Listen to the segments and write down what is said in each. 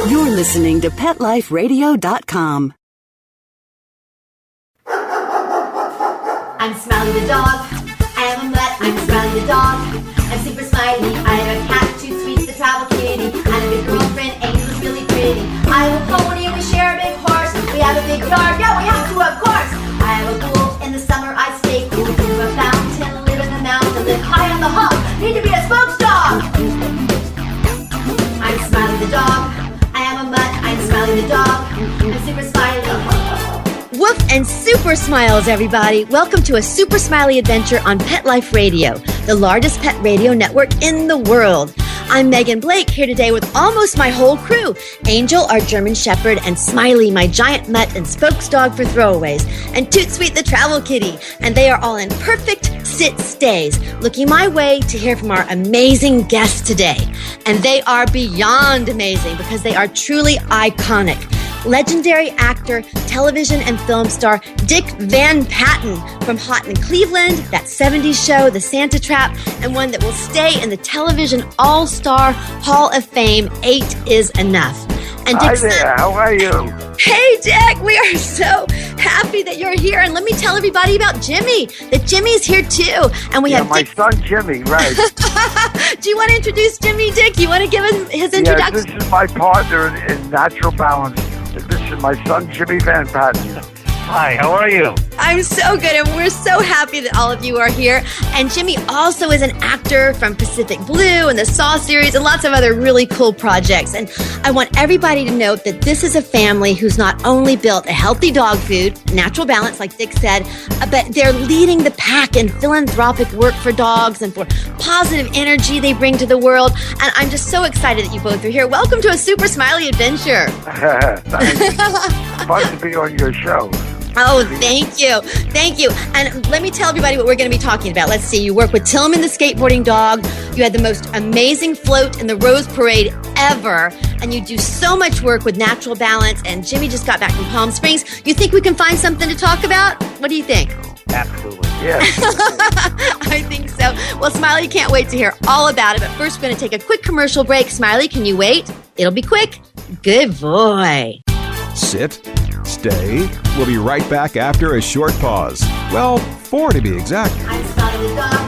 You're listening to PetLifeRadio.com. I'm Smiley the dog. I am a mutt. I'm Smiley the dog. I'm super smiley. I have a cat, too sweet, the travel kitty. I have a good girlfriend, Angel's really pretty. I have a pony and we share a big horse. We have a big yard. Yeah, we have to, of course. I have a pool. In the summer I stay cool. To a fountain, live in the mountain, live high on the hog. Need to be a spokes dog. I'm Smiley the dog. I am a mutt. I'm Smiley the dog. I'm super smiley. Woof and Super Smiles, everybody. Welcome to a Super Smiley adventure on Pet Life Radio, the largest pet radio network in the world. I'm Megan Blake, here today with almost my whole crew. Angel, our German Shepherd, and Smiley, my giant mutt and spokes dog for throwaways, and Toot Sweet, the travel kitty. And they are all in perfect sit-stays, looking my way to hear from our amazing guests today. And they are beyond amazing because they are truly iconic. Legendary actor, television and film star Dick Van Patten from Hot in Cleveland, that 70s show, The Santa Trap, and one that will stay in the Television All-Star Hall of Fame, 8 is Enough. And Hi there, how are you? Hey, Dick, we are so happy that you're here. And let me tell everybody about Jimmy, that Jimmy's here too. And we have my Dick. son Jimmy, right. Do you want to introduce Jimmy, Dick? You want to give his introduction? Yes, this is my partner in Natural Balance. This is my son Jimmy Van Patten. Hi, how are you? I'm so good, and we're so happy that all of you are here. And Jimmy also is an actor from Pacific Blue and the Saw series and lots of other really cool projects. And I want everybody to note that this is a family who's not only built a healthy dog food, Natural Balance, like Dick said, but they're leading the pack in philanthropic work for dogs and for positive energy they bring to the world. And I'm just so excited that you both are here. Welcome to a Super Smiley adventure. Thanks. Fun to be on your show. Oh, thank you. Thank you. And let me tell everybody what we're going to be talking about. Let's see. You work with Tillman the skateboarding dog. You had the most amazing float in the Rose Parade ever. And you do so much work with Natural Balance. And Jimmy just got back from Palm Springs. You think we can find something to talk about? What do you think? Absolutely. Yes. I think so. Well, Smiley can't wait to hear all about it. But first, we're going to take a quick commercial break. Smiley, can you wait? It'll be quick. Good boy. Sit. Stay. We'll be right back after a short pause. Well, 4 to be exact. I'm Smiley the dog.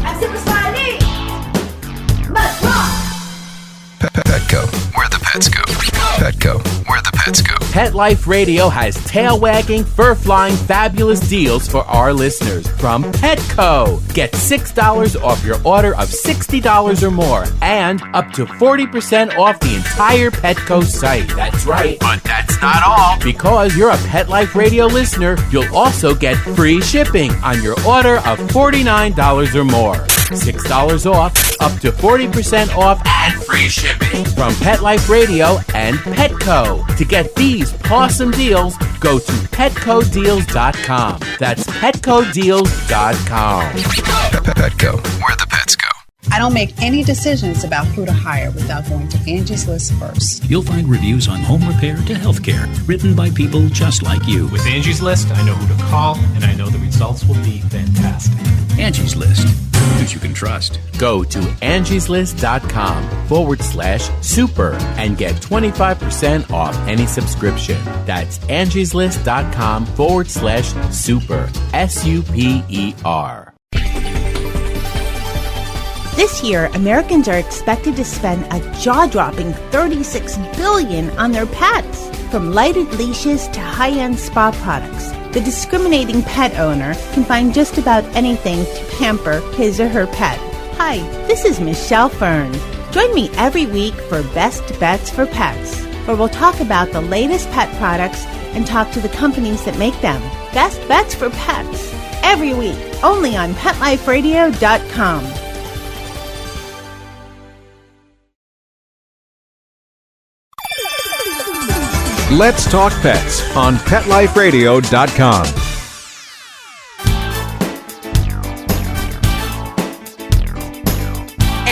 I'm Super Smiley. Must rock. Petco, where the pets go. Petco, where the pets go. Pet Life Radio has tail-wagging, fur-flying, fabulous deals for our listeners from Petco. Get $6 off your order of $60 or more and up to 40% off the entire Petco site. That's right. But that's not all. Because you're a Pet Life Radio listener, you'll also get free shipping on your order of $49 or more. $6 off, up to 40% off, and free shipping from Pet Life Radio and Petco. To get these awesome deals, go to PetcoDeals.com. That's PetcoDeals.com. Petco, where the pets go. I don't make any decisions about who to hire without going to Angie's List first. You'll find reviews on home repair to healthcare, written by people just like you. With Angie's List, I know who to call, and I know the results will be fantastic. Angie's List, who you can trust. Go to angieslist.com/super and get 25% off any subscription. That's angieslist.com/super. SUPER. This year, Americans are expected to spend a jaw-dropping $36 billion on their pets. From lighted leashes to high-end spa products, the discriminating pet owner can find just about anything to pamper his or her pet. Hi, this is Michelle Fern. Join me every week for Best Bets for Pets, where we'll talk about the latest pet products and talk to the companies that make them. Best Bets for Pets, every week, only on PetLifeRadio.com. Let's Talk Pets on PetLifeRadio.com.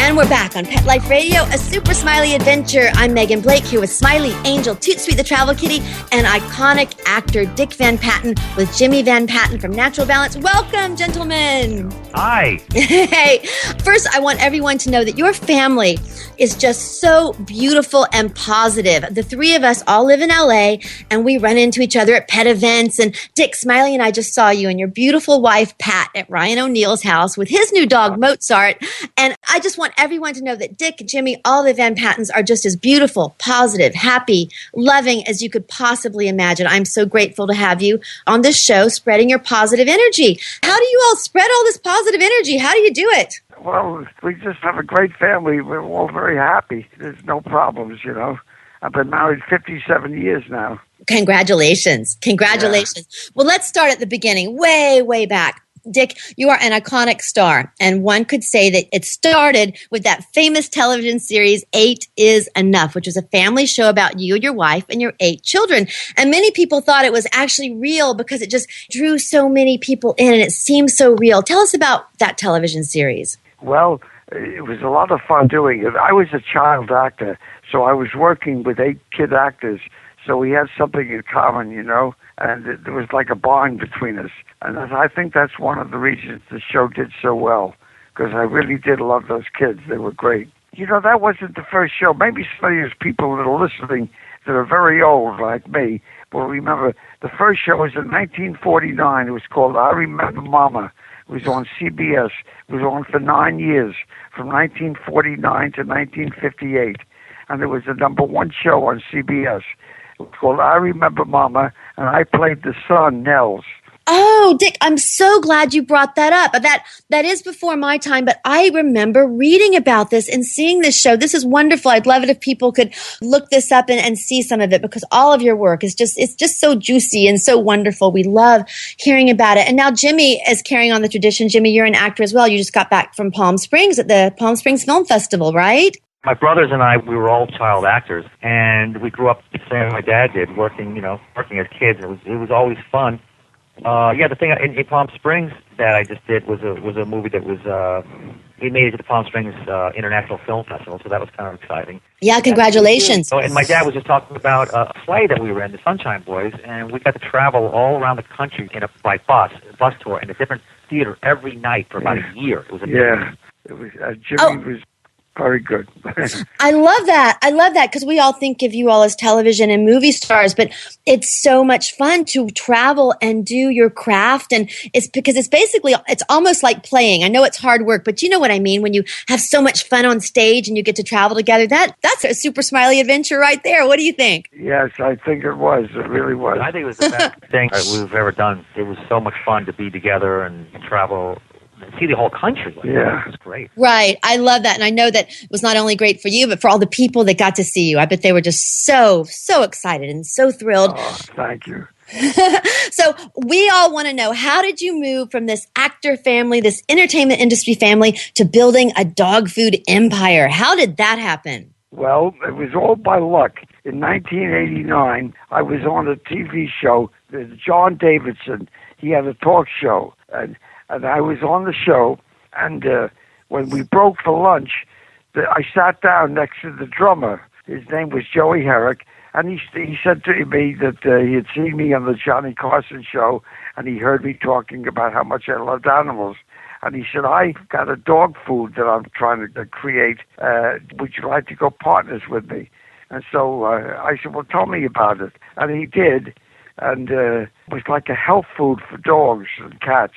And we're back on Pet Life Radio, a super smiley adventure. I'm Megan Blake here with Smiley, Angel, Toot Sweet the Travel Kitty, and iconic actor Dick Van Patten with Jimmy Van Patten from Natural Balance. Welcome, gentlemen. Hi. Hey, first I want everyone to know that your family is just so beautiful and positive. The three of us all live in LA, and we run into each other at pet events. And Dick, Smiley, and I just saw you and your beautiful wife, Pat, at Ryan O'Neill's house with his new dog, Mozart. And I just want everyone to know that Dick, Jimmy, all the Van Pattens are just as beautiful, positive, happy, loving as you could possibly imagine. I'm so grateful to have you on this show, spreading your positive energy. How do you all spread all this positive energy? How do you do it? Well, we just have a great family. We're all very happy. There's no problems, you know. I've been married 57 years now. Congratulations. Congratulations. Yeah. Well, let's start at the beginning, way, way back. Dick, you are an iconic star, and one could say that it started with that famous television series, 8 is Enough, which was a family show about you and your wife and your 8 children. And many people thought it was actually real because it just drew so many people in, and it seemed so real. Tell us about that television series. Well, it was a lot of fun doing it. I was a child actor, so I was working with 8 kid actors, so we had something in common, you know, and there was like a bond between us. And I think that's one of the reasons the show did so well, because I really did love those kids. They were great. You know, that wasn't the first show. Maybe some of these people that are listening that are very old, like me, will remember the first show was in 1949. It was called I Remember Mama. It was on CBS. It was on for 9 years, from 1949 to 1958. And it was the #1 show on CBS. It was called I Remember Mama, and I played the son, Nels. Oh, Dick, I'm so glad you brought that up. That is before my time, but I remember reading about this and seeing this show. This is wonderful. I'd love it if people could look this up and see some of it, because all of your work is it's just so juicy and so wonderful. We love hearing about it. And now Jimmy is carrying on the tradition. Jimmy, you're an actor as well. You just got back from Palm Springs at the Palm Springs Film Festival, right? My brothers and I, we were all child actors, and we grew up the same way my dad did, working as kids. It was always fun. The thing in Palm Springs that I just did was a movie that was we made it to the Palm Springs International Film Festival, so that was kind of exciting. Yeah, congratulations. And my dad was just talking about a play that we were in, the Sunshine Boys, and we got to travel all around the country by bus tour, in a different theater every night for about a year. It was amazing. Yeah, it was. Jimmy was very good. I love that. I love that, because we all think of you all as television and movie stars, but it's so much fun to travel and do your craft. And it's because it's almost like playing. I know it's hard work, but you know what I mean? When you have so much fun on stage and you get to travel together, that's a super smiley adventure right there. What do you think? Yes, I think it was. It really was. I think it was the best thing we've ever done. It was so much fun to be together and travel, see the whole country. Yeah. It was great. Right. I love that. And I know that it was not only great for you, but for all the people that got to see you. I bet they were just so excited and so thrilled. Oh, thank you. So we all want to know, how did you move from this actor family, this entertainment industry family, to building a dog food empire? How did that happen? Well, it was all by luck. In 1989, I was on a TV show. John Davidson, he had a talk show, and I was on the show, and when we broke for lunch, I sat down next to the drummer. His name was Joey Herrick, and he said to me that he had seen me on the Johnny Carson show, and he heard me talking about how much I loved animals. And he said, I've got a dog food that I'm trying to create. Would you like to go partners with me? And so I said, well, tell me about it. And he did, and it was like a health food for dogs and cats.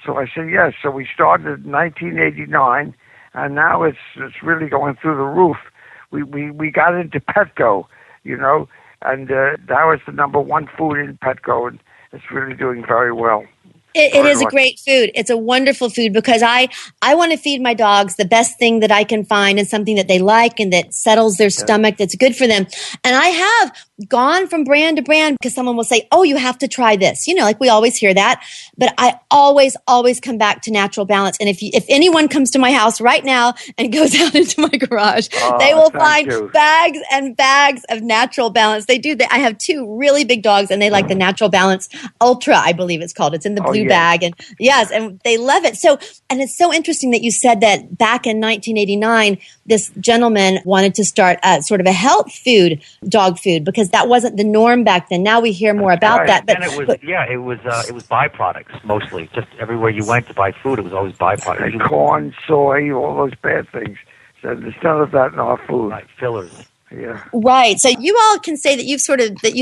So I said, yes. So we started in 1989, and now it's really going through the roof. We got into Petco, you know, and now it's the #1 food in Petco, and it's really doing very well. It is a great food. It's a wonderful food, because I want to feed my dogs the best thing that I can find, and something that they like and that settles their stomach, that's good for them. And I have gone from brand to brand because someone will say, oh, you have to try this. You know, like we always hear that. But I always come back to Natural Balance. And if anyone comes to my house right now and goes out into my garage, they will find bags and bags of Natural Balance. They do. I have 2 really big dogs, and they like the Natural Balance Ultra, I believe it's called. It's in the blue bag. And yes, and they love it. So, and it's so interesting that you said that back in 1989, this gentleman wanted to start sort of a health food, dog food, because that wasn't the norm back then. Now we hear more about that. But, and it was byproducts mostly. Just everywhere you went to buy food, it was always byproducts. Like corn, soy, all those bad things. So there's none of that in our food. Right, fillers. Yeah. Right. So you all can say that you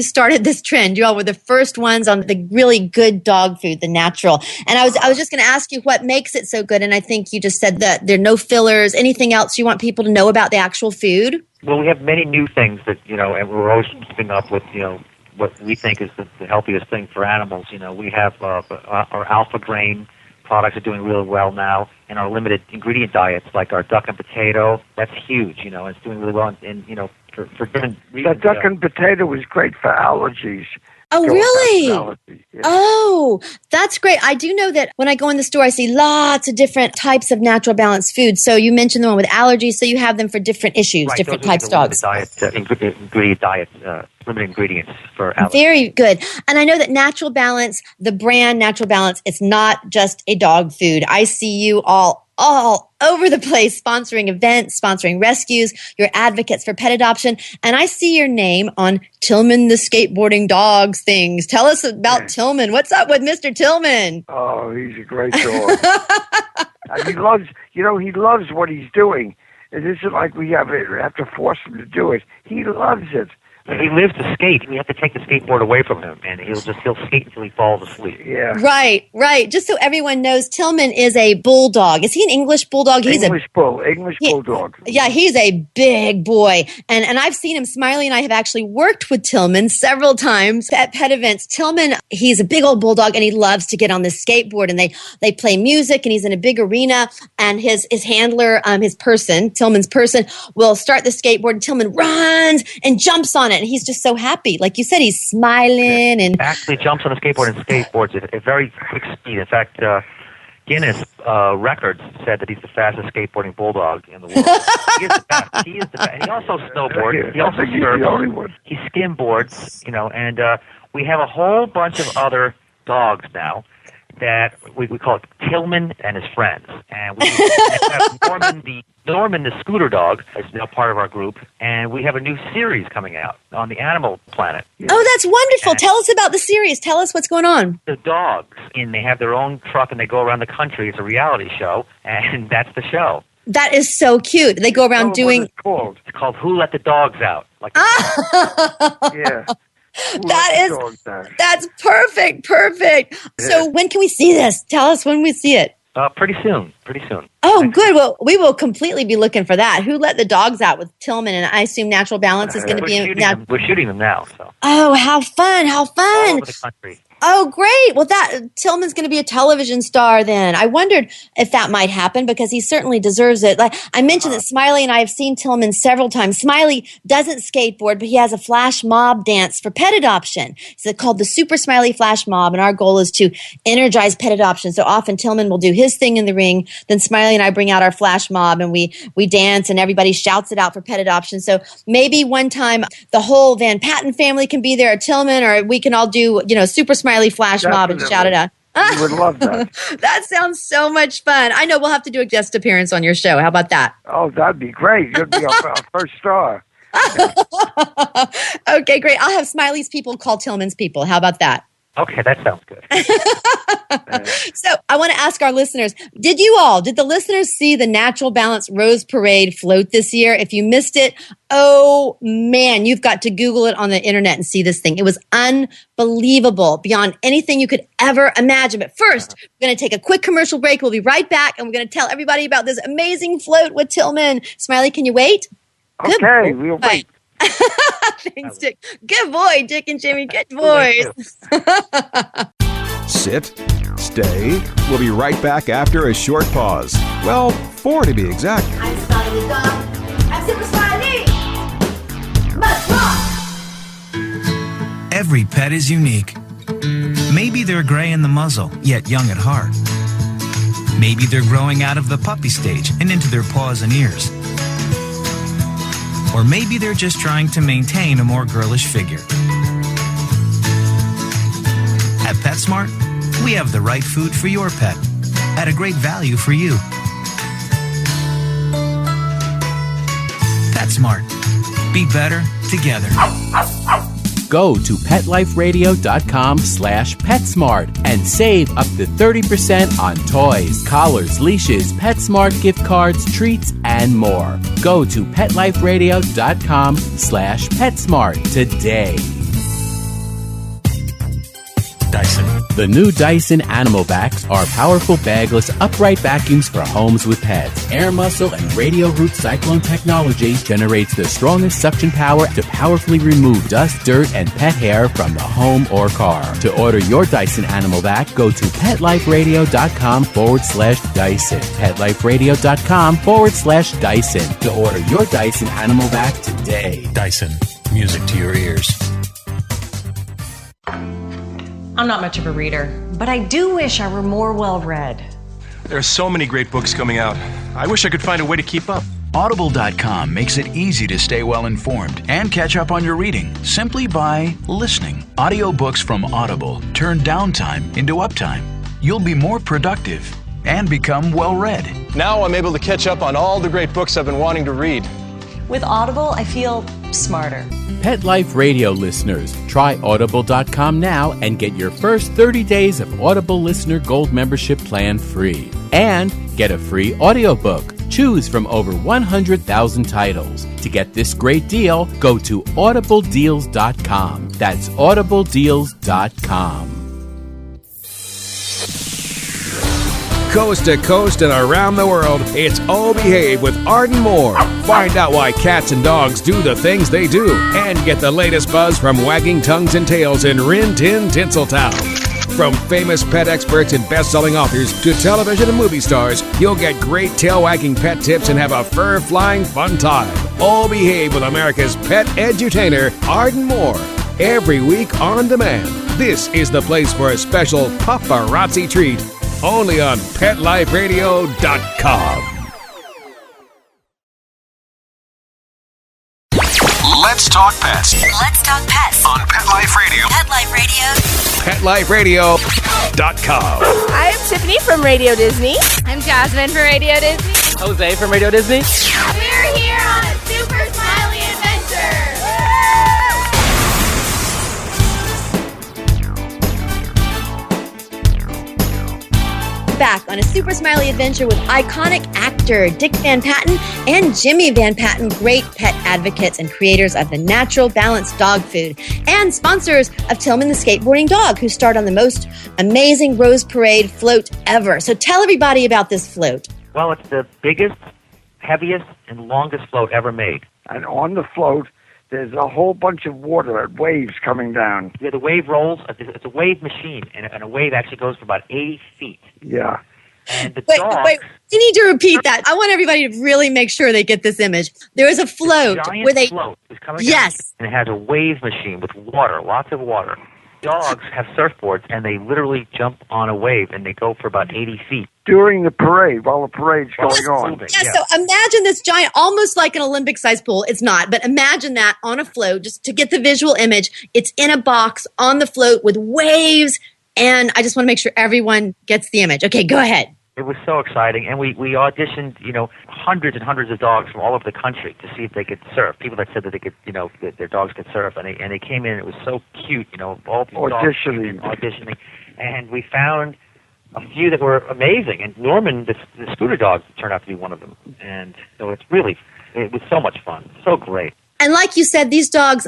started this trend. You all were the first ones on the really good dog food, the natural. And I was just going to ask you what makes it so good. And I think you just said that there are no fillers. Anything else you want people to know about the actual food? Well, we have many new things that, and we're always keeping up with, what we think is the healthiest thing for animals. We have our alpha grain products are doing really well now, and our limited ingredient diets, like our duck and potato, that's huge. It's doing really well, and for different reasons. That duck and potato was great for allergies. Oh, really? Yeah. Oh, that's great. I do know that when I go in the store, I see lots of different types of Natural Balance food. So you mentioned the one with allergies, so you have them for different issues, right, different types of dogs. Ingredient diet, limited ingredients for allergies. Very good. And I know that Natural Balance, the brand Natural Balance, it's not just a dog food. I see you all over the place sponsoring events, sponsoring rescues. You're advocates for pet adoption. And I see your name on Tillman the Skateboarding Dogs things. Tell us about Tillman. What's up with Mr. Tillman? Oh, he's a great dog. And he loves what he's doing. It isn't like we have to force him to do it. He loves it. He lives to skate. We have to take the skateboard away from him, and he'll skate until he falls asleep. Yeah. Right. Just so everyone knows, Tillman is a bulldog. Is he an English bulldog? English bulldog. Yeah, he's a big boy. And I've seen him. Smiley and I have actually worked with Tillman several times at pet events. Tillman, he's a big old bulldog, and he loves to get on the skateboard, and they play music, and he's in a big arena, and his handler, Tillman's person, will start the skateboard, and Tillman runs and jumps on it. And he's just so happy. Like you said, he's smiling and actually jumps on a skateboard and skateboards at a very quick speed. In fact, Guinness Records said that he's the fastest skateboarding bulldog in the world. He is the best. And he also snowboards. He also surfs. He skimboards, and we have a whole bunch of other dogs now that we call it Tillman and his friends. And we have Norman the scooter dog is now part of our group, and we have a new series coming out on the Animal Planet. Oh, that's wonderful. Tell us about the series. Tell us what's going on. The dogs, and they have their own truck, and they go around the country. It's a reality show, and that's the show. That is so cute. They go around doing... It's called Who Let the Dogs Out? Yeah. That's perfect. Yeah. So when can we see this? Tell us when we see it. Pretty soon. Oh, good. Well, we will completely be looking for that. Who Let the Dogs Out with Tillman, and I assume Natural Balance is going to be... We're shooting them now. So. Oh, how fun. All over the country. Oh, great. Well, Tillman's going to be a television star then. I wondered if that might happen because he certainly deserves it. Like I mentioned that Smiley and I have seen Tillman several times. Smiley doesn't skateboard, but he has a flash mob dance for pet adoption. It's called the Super Smiley Flash Mob, and our goal is to energize pet adoption. So often Tillman will do his thing in the ring, then Smiley and I bring out our flash mob, and we dance, and everybody shouts it out for pet adoption. So maybe one time the whole Van Patten family can be there, or Tillman, or we can all do, Super Smiley Flash Mob and shout it out. You would love that. That sounds so much fun. I know we'll have to do a guest appearance on your show. How about that? Oh, that'd be great. You'd be our first star. Okay, great. I'll have Smiley's people call Tillman's people. How about that? Okay, that sounds good. So I want to ask our listeners, did the listeners see the Natural Balance Rose Parade float this year? If you missed it, oh man, you've got to Google it on the internet and see this thing. It was unbelievable, beyond anything you could ever imagine. But first, we're going to take a quick commercial break. We'll be right back, and we're going to tell everybody about this amazing float with Tillman. Smiley, can you wait? Okay, we'll wait. Thanks, Dick. Good boy, Dick and Jimmy. Good boys. Sit. Stay. We'll be right back after a short pause. Well, 4 to be exact. I'm Smiley the dog. I'm Super Smiley. Let's rock. Every pet is unique. Maybe they're gray in the muzzle, yet young at heart. Maybe they're growing out of the puppy stage and into their paws and ears. Or maybe they're just trying to maintain a more girlish figure. At PetSmart, we have the right food for your pet at a great value for you. PetSmart. Be better together. Go to PetLifeRadio.com/PetSmart and save up to 30% on toys, collars, leashes, PetSmart gift cards, treats, and more. Go to PetLifeRadio.com/PetSmart today. Dyson. The new Dyson Animal Vacs are powerful bagless upright vacuums for homes with pets. Air muscle and radio root cyclone technology generates the strongest suction power to powerfully remove dust, dirt, and pet hair from the home or car. To order your Dyson Animal Vac, go to PetLifeRadio.com/Dyson. PetLifeRadio.com/Dyson to order your Dyson Animal Vac today. Dyson. Music to your ears. I'm not much of a reader, but I do wish I were more well-read. There are so many great books coming out. I wish I could find a way to keep up. Audible.com makes it easy to stay well informed and catch up on your reading simply by listening. Audiobooks from Audible turn downtime into uptime. You'll be more productive and become well-read. Now I'm able to catch up on all the great books I've been wanting to read. With Audible, I feel smarter. Pet Life Radio listeners, try Audible.com now and get your first 30 days of Audible Listener Gold membership plan free. And get a free audiobook. Choose from over 100,000 titles. To get this great deal, go to audibledeals.com. That's audibledeals.com. Coast to coast and around the world, it's Oh Behave with Arden Moore. Find out why cats and dogs do the things they do and get the latest buzz from wagging tongues and tails in Rin Tin Tinseltown. From famous pet experts and best-selling authors to television and movie stars, you'll get great tail-wagging pet tips and have a fur-flying fun time. Oh Behave with America's pet edutainer, Arden Moore. Every week on demand. This is the place for a special paparazzi treat. Only on PetLifeRadio.com. Let's talk pets. Let's talk pets On Pet Life Radio. Pet Life Radio. PetLifeRadio.com. I am Tiffany from Radio Disney. I'm Jasmine from Radio Disney. Jose from Radio Disney. We're here on a Super Smiley adventure. Back on a Super Smiley adventure with iconic actor Dick Van Patten and Jimmy Van Patten, great pet advocates and creators of the Natural Balanced Dog Food, and sponsors of Tillman the Skateboarding Dog, who starred on the most amazing Rose Parade float ever. So tell everybody about this float. Well, it's the biggest, heaviest, and longest float ever made. And on the float, there's a whole bunch of water and waves coming down. Yeah, the wave rolls. It's a wave machine, and a wave actually goes for about 80 feet. Yeah. And the Wait, dogs... you need to repeat that. I want everybody to really make sure they get this image. There is a float where they... float is coming yes. down, and it has a wave machine with water, lots of water. Dogs have surfboards, and they literally jump on a wave, and they go for about 80 feet. During the parade, while the parade's going on. Yeah, so imagine this giant, almost like an Olympic-sized pool. It's not, but imagine that on a float, just to get the visual image. It's in a box on the float with waves, and I just want to make sure everyone gets the image. Okay, go ahead. It was so exciting, and we auditioned, hundreds and hundreds of dogs from all over the country to see if they could surf. People that said that they could, that their dogs could surf, and they came in. It was so cute, all these dogs came in auditioning, and we found a few that were amazing. And Norman, the scooter dog, turned out to be one of them, and so it was so much fun, so great. And like you said, these dogs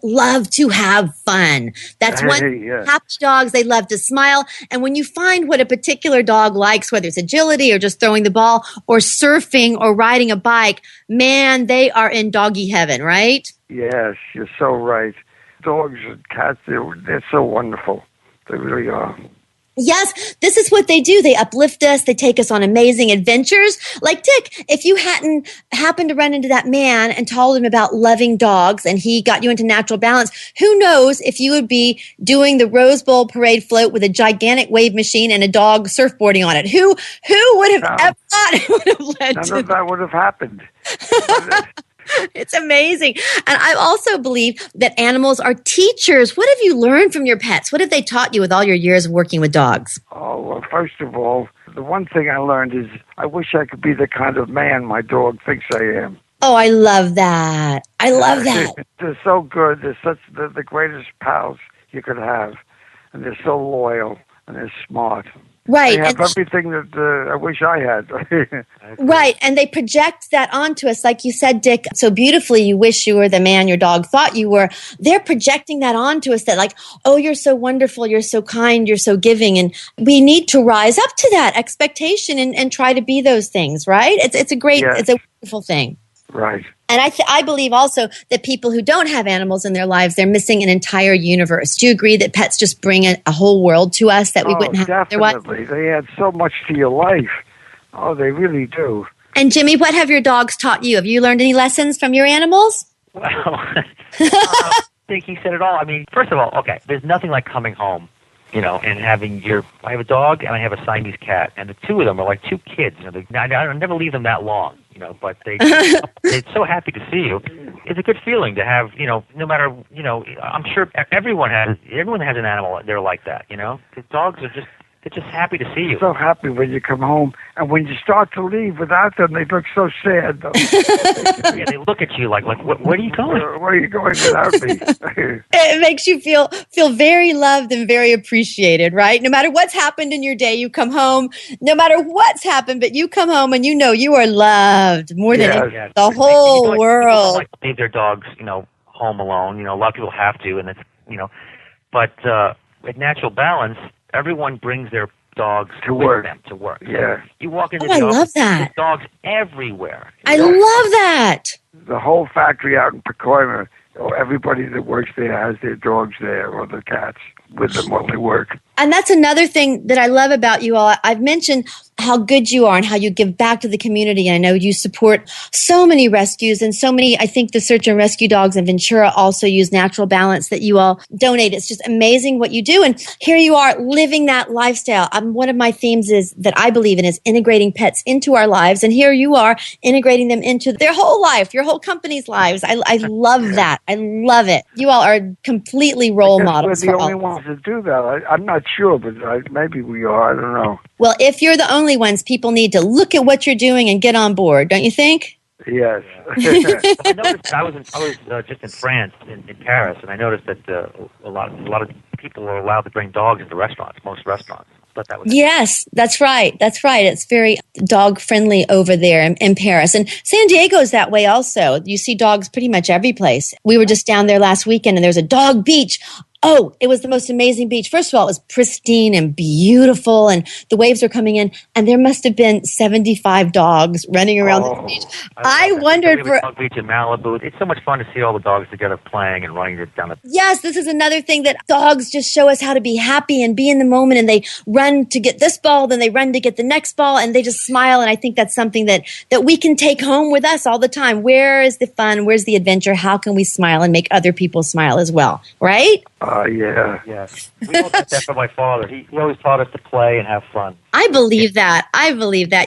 love to have fun. That's one. Happy dogs, they love to smile. And when you find what a particular dog likes, whether it's agility or just throwing the ball or surfing or riding a bike, man, they are in doggy heaven, right? Yes, you're so right. Dogs and cats, they're so wonderful. They really are. Yes, this is what they do. They uplift us. They take us on amazing adventures. Like Dick, if you hadn't happened to run into that man and told him about loving dogs and he got you into Natural Balance, who knows if you would be doing the Rose Bowl parade float with a gigantic wave machine and a dog surfboarding on it. Who would have ever thought it would have led to None of that would have happened. It's amazing. And I also believe that animals are teachers. What have you learned from your pets? What have they taught you with all your years of working with dogs? Oh, well, first of all, the one thing I learned is I wish I could be the kind of man my dog thinks I am. Oh, I love that. I love that. They're so good. They're such the greatest pals you could have. And they're so loyal and they're smart. Right. They have everything that I wish I had. Right. And they project that onto us. Like you said, Dick, so beautifully, you wish you were the man your dog thought you were. They're projecting that onto us that like, oh, you're so wonderful. You're so kind. You're so giving. And we need to rise up to that expectation and try to be those things. Right. It's a great, It's a wonderful thing. Right. And I believe also that people who don't have animals in their lives, they're missing an entire universe. Do you agree that pets just bring a whole world to us that we wouldn't have otherwise? Definitely. They add so much to your life. Oh, they really do. And Jimmy, what have your dogs taught you? Have you learned any lessons from your animals? Well, I think he said it all. I mean, first of all, okay, there's nothing like coming home, and having I have a dog and I have a Siamese cat, and the two of them are like two kids. I never leave them that long, but they're so happy to see you. It's a good feeling to have, no matter, I'm sure everyone has an animal. They're like that, because dogs are they're just happy to see you. So happy when you come home, and when you start to leave without them, they look so sad. Yeah, they look at you like where are you going? Where are you going without me? It makes you feel very loved and very appreciated, right? No matter what's happened in your day, you come home. No matter what's happened, but you come home and you are loved more than the whole world. People like to leave their dogs, home alone. A lot of people have to, and it's but at Natural Balance, everyone brings their dogs with them to work. Yeah. You walk into I the office, love that. there's dogs everywhere. I love that. The whole factory out in Pacoima, everybody that works there has their dogs there or their cats with them while they work. And that's another thing that I love about you all. I've mentioned how good you are and how you give back to the community. And I know you support so many rescues and so many, I think the search and rescue dogs in Ventura also use Natural Balance that you all donate. It's just amazing what you do. And here you are living that lifestyle. One of my themes is that I believe in is integrating pets into our lives. And here you are integrating them into their whole life, your whole company's lives. I love that. I love it. You all are completely role models We're the for all only ones to do that. I'm not sure, but maybe we are. I don't know. Well, if you're the only ones, people need to look at what you're doing and get on board, don't you think? Yes. I noticed I was just in France, in Paris, and I noticed that a lot of people are allowed to bring dogs into restaurants, most restaurants. But that was Yes, that's right. That's right. It's very dog friendly over there in Paris. And San Diego is that way also. You see dogs pretty much every place. We were just down there last weekend and there's a dog beach. Oh, it was the most amazing beach. First of all, it was pristine and beautiful and the waves were coming in and there must have been 75 dogs running around the beach. I wondered for dog beach in Malibu. It's so much fun to see all the dogs together playing and running down the. Yes, this is another thing that dogs just show us how to be happy and be in the moment and they run to get this ball, then they run to get the next ball and they just smile. And I think that's something that we can take home with us all the time. Where is the fun? Where's the adventure? How can we smile and make other people smile as well? Right? Yeah. Yes. We all got that from my father. He always taught us to play and have fun. I believe that.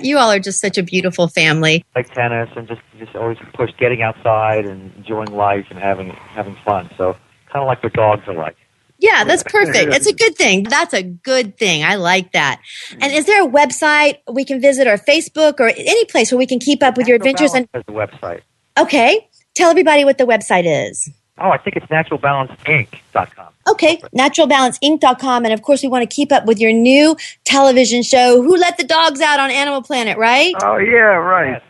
You all are just such a beautiful family. Like tennis and just always push getting outside and enjoying life and having fun. So kind of like what dogs are like. Yeah, that's perfect. It's a good thing. That's a good thing. I like that. And is there a website we can visit or Facebook or any place where we can keep up with your adventures? There's a website. Okay. Tell everybody what the website is. Oh, I think it's naturalbalanceinc.com. Okay, naturalbalanceinc.com. And of course, we want to keep up with your new television show, Who Let the Dogs Out on Animal Planet, right? Oh, yeah, right.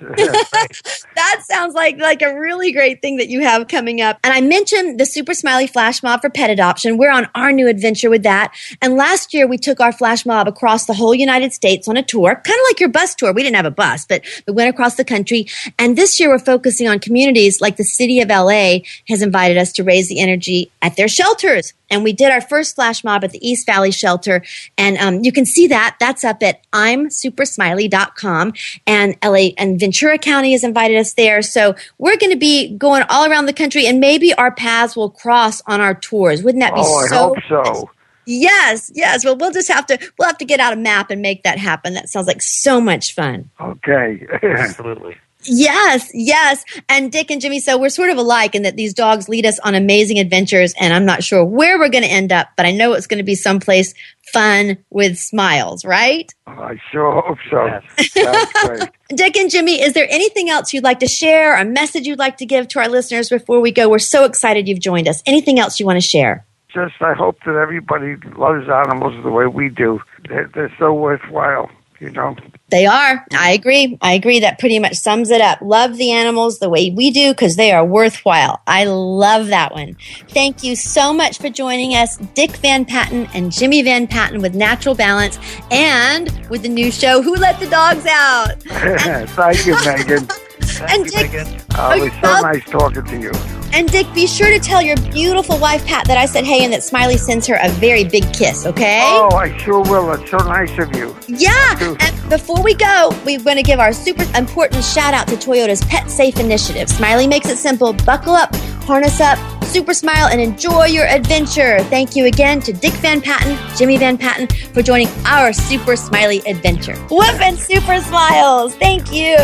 That sounds like a really great thing that you have coming up. And I mentioned the Super Smiley Flash Mob for pet adoption. We're on our new adventure with that. And last year, we took our Flash Mob across the whole United States on a tour, kind of like your bus tour. We didn't have a bus, but we went across the country. And this year, we're focusing on communities like the city of LA has invited us to raise the energy at their shelter. shelters. And we did our first flash mob at the East Valley shelter. And you can see that. That's up at I'mSuperSmiley.com. And LA and Ventura County has invited us there. So we're going to be going all around the country, and maybe our paths will cross on our tours. Wouldn't that be I hope so. Yes. Well, we'll have to get out a map and make that happen. That sounds like so much fun. Okay. Absolutely. Yes. And Dick and Jimmy, so we're sort of alike in that these dogs lead us on amazing adventures, and I'm not sure where we're going to end up, but I know it's going to be someplace fun with smiles, right? I sure hope so. Yes. That's great. Dick and Jimmy, is there anything else you'd like to share, a message you'd like to give to our listeners before we go? We're so excited you've joined us. Anything else you want to share? Just, I hope that everybody loves animals the way we do. They're so worthwhile, you know. They are. I agree. That pretty much sums it up. Love the animals the way we do because they are worthwhile. I love that one. Thank you so much for joining us, Dick Van Patten and Jimmy Van Patten with Natural Balance and with the new show, Who Let the Dogs Out? Thank you, Megan. And Dick, it was so nice talking to you. And Dick, be sure to tell your beautiful wife, Pat, that I said hey and that Smiley sends her a very big kiss, okay? Oh, I sure will. It's so nice of you. Yeah. And before we go, we're going to give our super important shout out to Toyota's Pet Safe Initiative. Smiley makes it simple. Buckle up, harness up, super smile, and enjoy your adventure. Thank you again to Dick Van Patten, Jimmy Van Patten for joining our Super Smiley adventure. Woof and Super Smiles. Thank you.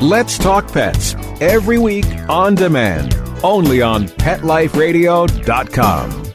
Let's Talk Pets every week on demand, only on PetLifeRadio.com.